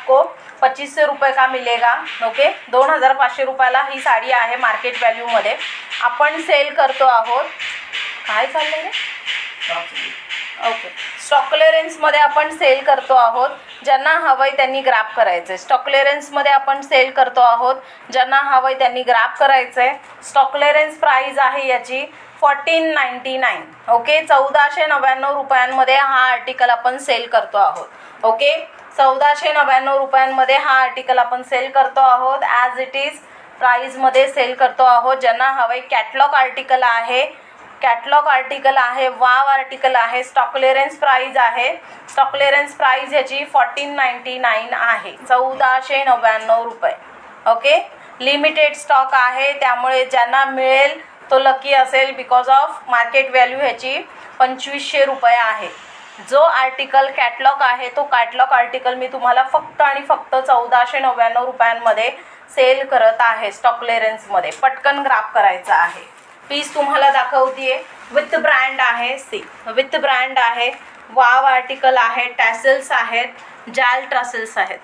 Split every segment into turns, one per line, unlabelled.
आपको 2500 रुपये का मिलेगा। ओके, 2500 रुपयाला ही साडी आहे मार्केट व्हॅल्यूमध्ये। आपण सेल करतो आहोत। काय चाललंय रे? ओके, स्टॉक क्लिअरन्समध्ये आपण सेल करतो आहोत। ज्यांना हवंय त्यांनी ग्रॅब करायचं आहे। स्टॉक क्लिअरन्समध्ये आपण सेल करतो आहोत। ज्यांना हवंय त्यांनी ग्रॅब करायचं आहे। स्टॉक क्लिअरन्स प्राईज आहे याची 1499। ओके, 1499 रुपयांमध्ये हा आर्टिकल आपण सेल करतो आहोत। ओके, 1499 रुपयांमध्ये हा आर्टिकल आपण सेल करतो आहोत। ॲज इट इज प्राईजमध्ये सेल करतो आहोत। ज्यांना हवंय कॅटलॉग आर्टिकल आहे, कॅटलॉग आर्टिकल आहे, वाव आर्टिकल आहे। स्टॉक क्लिअरन्स प्राईज आहे, स्टॉक क्लिअरन्स प्राईज ह्याची 1499 आहे, 1499 रुपये। ओके, लिमिटेड स्टॉक आहे, त्यामुळे ज्यांना मिळेल तो लकी असेल। बिकॉज ऑफ मार्केट व्हॅल्यू ह्याची 2500 रुपये आहे। जो आर्टिकल कॅटलॉग आहे तो कॅटलॉग आर्टिकल मी तुम्हाला फक्त आणि फक्त 1499 रुपयांमध्ये सेल करत आहे स्टॉक क्लिअरन्समध्ये। पटकन ग्राफ करायचा आहे। पीस तुम्हाला दाखवतीये, विथ ब्रँड आहे, सी विथ ब्रँड आहे, वाव आर्टिकल आहे, टॅसल्स आहेत, जाल टॅसल्स आहेत।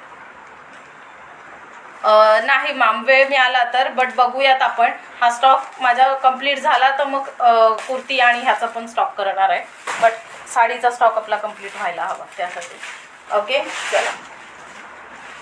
नाही मॅम, वेळ मिळाला तर, बट बघूयात आपण। हा स्टॉक माझा कंप्लीट झाला तर मग कुर्ती आणि ह्याचा पण स्टॉक करणार आहे, बट साडीचा स्टॉक आपला कंप्लीट व्हायला हवा त्यासाठी। ओके, चला,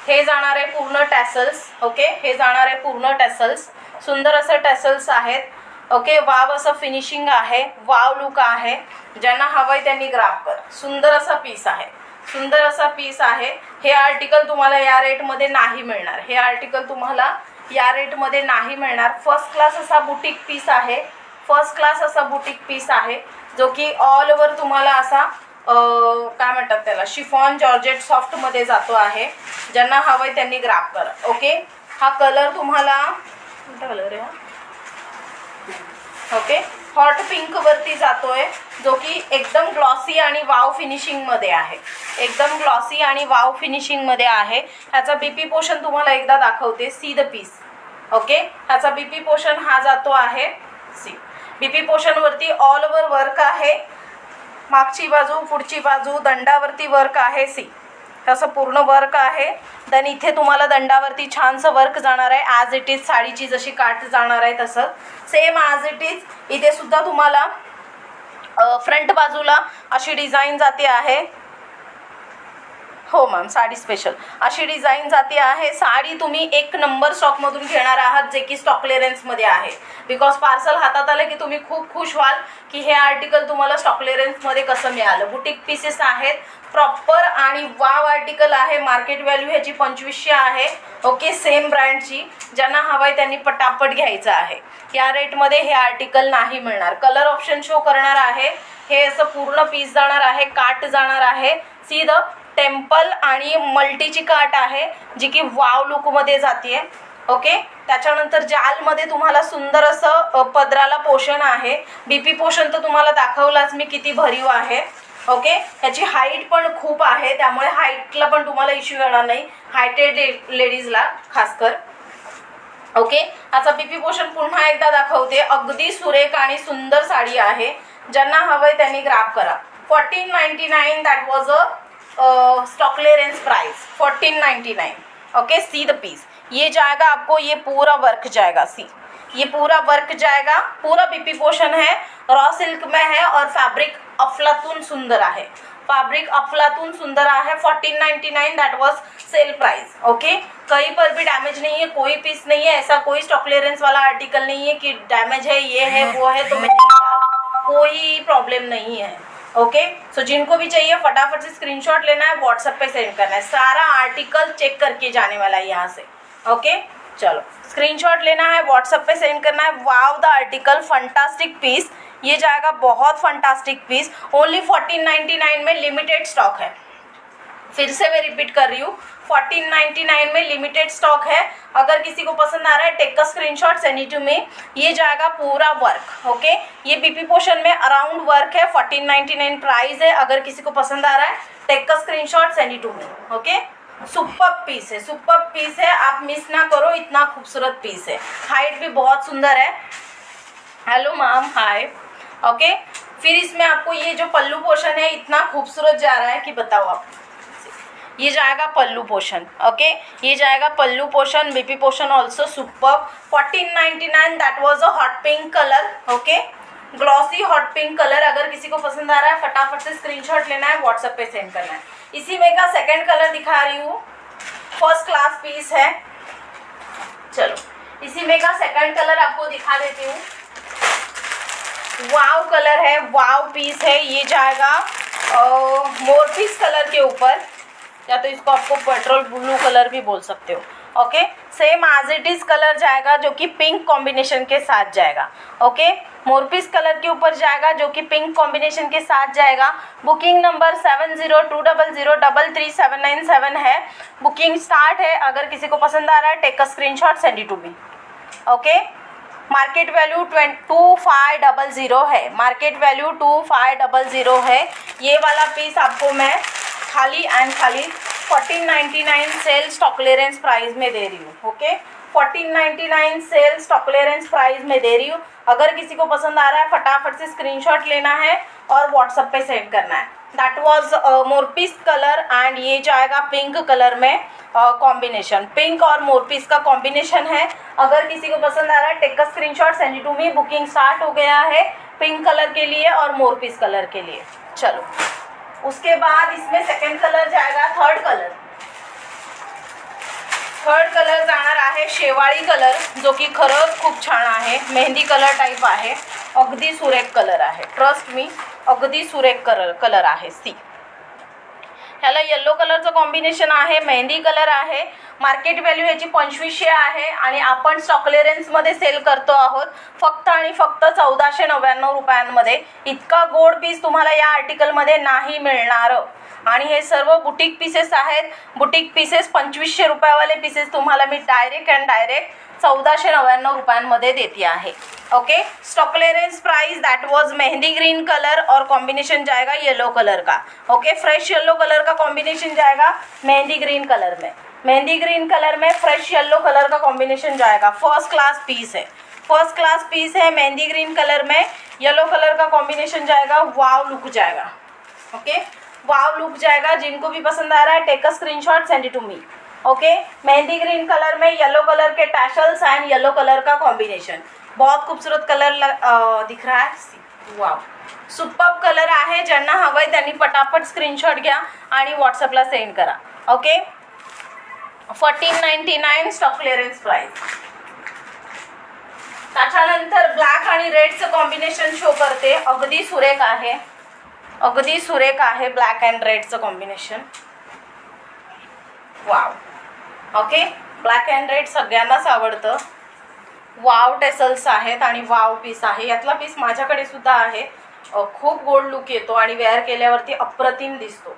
हे जाणार आहे पूर्ण टॅसल्स। ओके, हे जाणार आहे पूर्ण टॅसल्स। सुंदर असं टॅसल्स आहेत। ओके, वाव असं फिनिशिंग आहे, वाव लुक आहे। ज्यांना हवंय त्यांनी ग्रॅब करा। सुंदर असा पीस आहे, सुंदर असा पीस आहे। हे आर्टिकल तुम्हाला या रेटमध्ये नाही मिळणार, हे आर्टिकल तुम्हाला या रेटमध्ये नाही मिळणार। फर्स्ट क्लास असा बुटीक पीस आहे, फर्स्ट क्लास असा बुटीक पीस आहे, जो की ऑल ओव्हर तुम्हाला असा काय म्हणतात त्याला, शिफॉन जॉर्जेट सॉफ्टमध्ये जातो आहे। ज्यांना हवंय त्यांनी ग्रॅब करा। ओके, हा कलर तुम्हाला कोणता कलर आहे? ओके, हॉट पिंक वरती जातोय, जो की एकदम ग्लॉसी आणि वाव फिनिशिंग मध्ये आहे, एकदम ग्लॉसी आणि वाव फिनिशिंग मध्ये आहे। ह्याचा बीपी पोर्शन तुम्हाला एकदा दाखवते, सी द पीस। ओके, ह्याचा बीपी पोर्शन हा जातो आहे, सी बीपी पोर्शन वरती ऑल ओव्हर वर्क आहे। मागची बाजू, पुढची बाजू, दंडावरती वर्क आहे, सी असं पूर्ण वर्क आहे। देन इथे तुम्हाला दंडावरती छानसं वर्क जाणार आहे, ॲज इट इज साडीची जशी काठ जाणार आहे तसं सेम ॲज इट इज। इथे सुद्धा तुम्हाला फ्रंट बाजूला अशी डिझाईन जाते आहे। हो मॅम, साडी स्पेशल अशी डिझाईन जाते आहे। साडी तुम्ही एक नंबर स्टॉकमधून घेणार आहात, जे की स्टॉक क्लिअरन्समध्ये आहे। बिकॉज पार्सल हातात आलं की तुम्ही खूप खुश व्हाल की हे आर्टिकल तुम्हाला स्टॉक क्लिअरन्समध्ये कसं मिळालं। बुटीक पीसेस आहेत प्रॉपर आणि वाव आर्टिकल आहे। मार्केट व्हॅल्यू ह्याची 2500 आहे। ओके, सेम ब्रँडची। ज्यांना हवंय त्यांनी पटापट घ्यायचं आहे। या रेटमध्ये हे आर्टिकल नाही मिळणार। कलर ऑप्शन शो करणार आहे। हे असं पूर्ण पीस जाणार आहे, काट जाणार आहे, सी द टेम्पल आणि मल्टीची काट आहे, जी की वाव लुकमध्ये जाते। ओके, त्याच्यानंतर जालमध्ये तुम्हाला सुंदर असं पदराला पोर्शन आहे। बीपी पोर्शन तर तुम्हाला दाखवलाच मी किती भरीव आहे। ओके, ह्याची हाईट पण खूप आहे, त्यामुळे हाईटला पण तुम्हाला इश्यू येणार नाही, हायटेड लेडीजला खासकर। ओके, ह्याचा बीपी पोर्शन पुन्हा एकदा दाखवते। अगदी सुरेख आणि सुंदर साडी आहे। ज्यांना हवंय त्यांनी ग्रॅब करा। 1499 that was a stock clearance price 1499। Okay, see the piece, ये जाएगा आपको, ये पूरा वर्क जाएगा, सी ये पूरा वर्क जाएगा। पूरा बीपी पोर्शन है, रॉ सिल्क में है और फैब्रिक अफलातून सुंदर है, फैब्रिक अफलातून सुंदर है। 1499 दैट वाज सेल प्राइस। ओके, कहीं पर भी डैमेज नहीं है, कोई पीस नहीं है, ऐसा कोई स्टॉक क्लियरेंस वाला आर्टिकल नहीं है कि डैमेज है, ये है वो है तो मैं नहीं डाल, कोई प्रॉब्लम नहीं है। ओके, सो जिनको भी चाहिए फटाफट से स्क्रीनशॉट लेना है, व्हाट्सएप पे सेंड करना है। सारा आर्टिकल चेक करके जाने वाला है यहाँ से। ओके, चलो स्क्रीनशॉट लेना है, व्हाट्सएप पे सेंड करना है। Wow the article, fantastic piece, ये जाएगा बहुत फंटास्टिक पीस। ओनली 1499 में लिमिटेड स्टॉक है। फिर से मैं रिपीट कर रही हूँ, 1499 में लिमिटेड स्टॉक है। अगर किसी को पसंद आ रहा है, टेक का screenshot, send it to me. ये जाएगा पूरा वर्क। ओके, ये बीपी पोर्शन में अराउंड वर्क है, 1499 प्राइस है। अगर किसी को पसंद आ रहा है, टेक का screenshot, send it to me. Okay, super piece है, सुपर पीस है, आप मिस ना करो, इतना खूबसूरत पीस है। हाइट भी बहुत सुंदर है। हेलो मैम, हाय। ओके, फिर इसमें आपको ये जो पल्लू पोर्शन है इतना खूबसूरत जा रहा है कि बताओ आप। ये जाएगा पल्लू पोर्शन, ओके, ये जाएगा pallu portion, BP portion also superb. 1499 that was a hot pink colour, okay, glossy hot pink colour. अगर किसी को पसंद आ रहा है फटाफट से स्क्रीनशॉट लेना है, व्हाट्सएप पे सेंड करना है। इसी में का सेकंड कलर दिखा रही हूँ, फर्स्ट क्लास पीस है। चलो इसी में का सेकंड कलर आपको दिखा देती हूँ। वाव कलर है, वाव पीस है, ये जाएगा मोरपीस कलर के ऊपर, या तो इसको आपको पेट्रोल ब्लू कलर भी बोल सकते हो, okay. Same as it is colour जाएगा जो कि पिंक कॉम्बिनेशन के साथ जाएगा, ओके। मोरपीस कलर के ऊपर जाएगा जो कि पिंक कॉम्बिनेशन के साथ जाएगा। बुकिंग नंबर 702000333797 है। बुकिंग स्टार्ट है। अगर किसी को पसंद आ रहा है take a screenshot, send it to me, okay. Market value 2500 है, मार्केट वैल्यू 2500 है। ये वाला पीस आपको मैं खाली एंड खाली 1499 सेल स्टॉक क्लियरेंस प्राइस में दे रही हूँ, okay. 1499 sale stock clearance price में दे रही हूँ। अगर किसी को पसंद आ रहा है फटाफट से स्क्रीनशॉट लेना है और व्हाट्सएप पे सेंड करना है। दैट वाज मोरपीस कलर एंड ये जाएगा पिंक कलर में कॉम्बिनेशन, पिंक और मोरपीस का कॉम्बिनेशन है। अगर किसी को पसंद आ रहा है take a screenshot, send it to me. Booking start हो गया है पिंक कलर के लिए और मोरपीस कलर के लिए। चलो उसके बाद इसमें सेकंड कलर जाएगा, थर्ड कलर जाणार आहे शेवाळी कलर, जो की खरंच खूप छान आहे, मेहंदी कलर टाइप आहे, अगदी सुरेख कलर आहे, ट्रस्ट मी, अगदी सुरेख कलर आहे। सी ह्याला येलो कलरचं कॉम्बिनेशन आहे, मेहंदी कलर आहे। मार्केट व्हॅल्यू ह्याची 2500 आहे आणि आपण स्टॉक क्लिअरन्समध्ये सेल करतो आहोत फक्त आणि फक्त 1499 रुपयांमध्ये। इतका गोड पीस तुम्हाला या आर्टिकलमध्ये नाही मिळणार आणि हे सर्व बुटीक पीसेस आहेत। बुटीक पीसेस 2500 रुपयावाले पीसेस तुम्हाला मी डायरेक्ट 1499 रुपयांमध्ये देती आहे, okay. Stock clearance price that वाज मेहंदी ग्रीन कलर और कॉम्बिनेशन जाएगा येलो कलर का, ओके। फ्रेश येलो कलर का कॉम्बिनेशन जाएगा मेहंदी ग्रीन कलर में, मेहंदी ग्रीन कलर में फ्रेश येलो कलर का कॉम्बिनेशन जाएगा। फर्स्ट क्लास पीस है, फर्स्ट क्लास पीस है, मेहंदी ग्रीन कलर में येलो कलर का कॉम्बिनेशन जाएगा। वाव लुक जाएगा, ओके, वाव लुक जाएगा। जिनको भी पसंद आ रहा है take a screenshot, send it to me, okay. Mehndi green colour में येलो कलर के टैशल्स एंड येलो कलर का कॉम्बिनेशन, बहुत खूबसूरत कलर दिख रहा है। वाव सुपर्ब कलर आहे। ज्यांना हवंय त्यांनी पटापट स्क्रीनशॉट घ्या आणि व्हॉट्सअपला सेंड करा, ओके। 1499 stock clearance price. त्याच्यानंतर ब्लॅक आणि रेडचं कॉम्बिनेशन शो करते, अगदी सुरेख आहे, अगदी सुरेख आहे ब्लॅक अँड रेडचं combination. Wow, okay, black and red सगळ्यांनाच आवडतं। वाव टेसल्स आहेत आणि वाव पीस आहे। यातला पीस माझ्याकडे सुद्धा आहे। खूप गोल्ड लुक येतो आणि वेअर केल्यावरती अप्रतिम दिसतो।